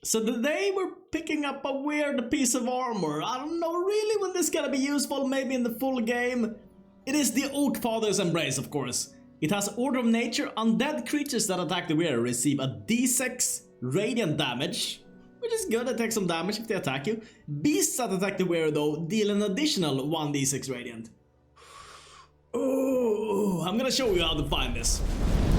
So they were picking up a weird piece of armor. I don't know really when this is gonna be useful, maybe in the full game. It is the Oak Father's Embrace, of course. It has Order of Nature. Undead creatures that attack the wearer receive a d6 radiant damage, which is good. It takes some damage if they attack you. Beasts that attack the wearer, though, deal an additional 1d6 radiant. Oh, I'm gonna show you how to find this.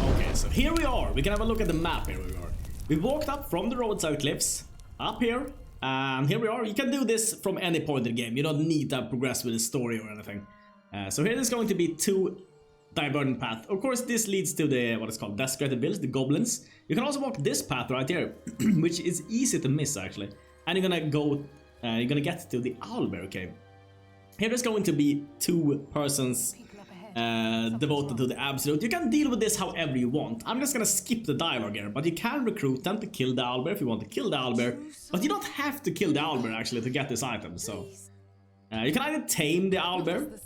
Okay, so here we are. We can have a look at the map. Here we are. We walked up from the roadside cliffs, up here, and here we are. You can do this from any point in the game. You don't need to progress with the story or anything. So here there's going to be two divergent paths. Of course, this leads to the, what is called, desecrated village, the goblins. You can also walk this path right here, which is easy to miss, actually. And you're gonna get to the Owlbear Cave. Here there's going to be two persons devoted to the absolute. You can deal with this however you want. I'm just gonna skip the dialogue here, but you can recruit them to kill the owlbear if you want to kill the owlbear. But you don't have to kill the owlbear actually to get this item. So you can either tame the owlbear.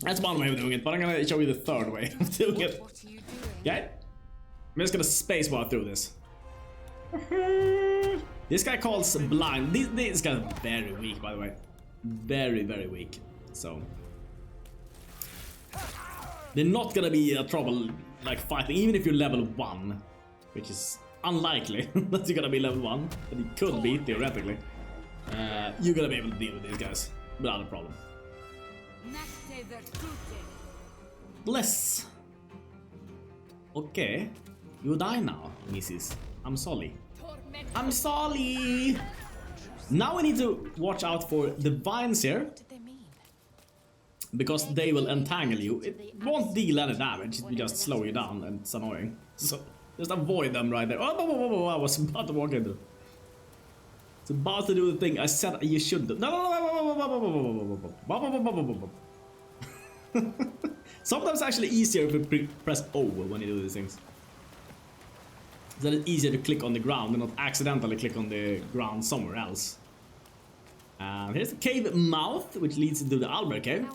That's one way of doing it, but I'm gonna show you the third way of doing it. Okay, I'm just gonna spacebar through this. This guy calls blind. This guy's very weak, by the way. Very, very weak. So they're not gonna be a trouble like fighting, even if you're level 1, which is unlikely that you're gonna be level 1, but it could be theoretically. You're gonna be able to deal with these guys without a problem. Bless. Okay, you die now, Mrs. I'm sorry. I'm sorry. Now we need to watch out for the vines here, because they will entangle you. It won't deal any damage, it will just slow you down, and it's annoying. So just avoid them right there. Oh, I was about to walk into. It's about to do the thing I said you should do. No. Sometimes it's actually easier if you press O when you do these things. Then it's easier to click on the ground and not accidentally click on the ground somewhere else. And here's the cave mouth, which leads into the Owlbear Cave.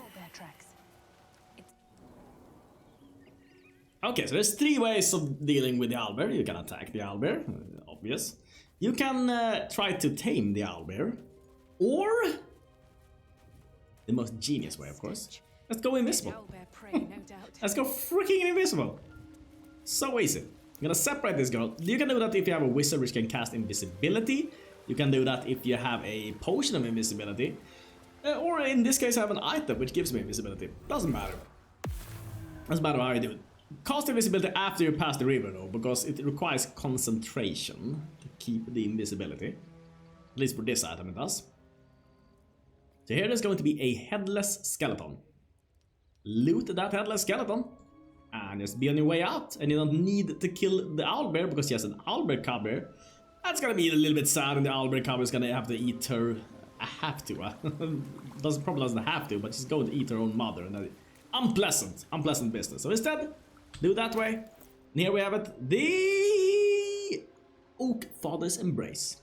Okay, so there's 3 ways of dealing with the owlbear. You can attack the owlbear, obvious. You can try to tame the owlbear, or the most genius way, of course. Let's go invisible. Let's go freaking invisible. So easy. I'm gonna separate this girl. You can do that if you have a wizard which can cast invisibility. You can do that if you have a potion of invisibility. Or in this case I have an item which gives me invisibility. Doesn't matter. Doesn't matter how you do it. Cast invisibility after you pass the river though, because it requires concentration to keep the invisibility. At least for this item it does. So here there's going to be a headless skeleton. Loot that headless skeleton and just be on your way out, and you don't need to kill the owlbear because she has an owlbear cub. That's gonna be a little bit sad, and the owlbear cub is gonna have to eat her. Probably doesn't have to, but she's going to eat her own mother, and that unpleasant business. So instead, do it that way. And here we have it, the Oak Father's Embrace.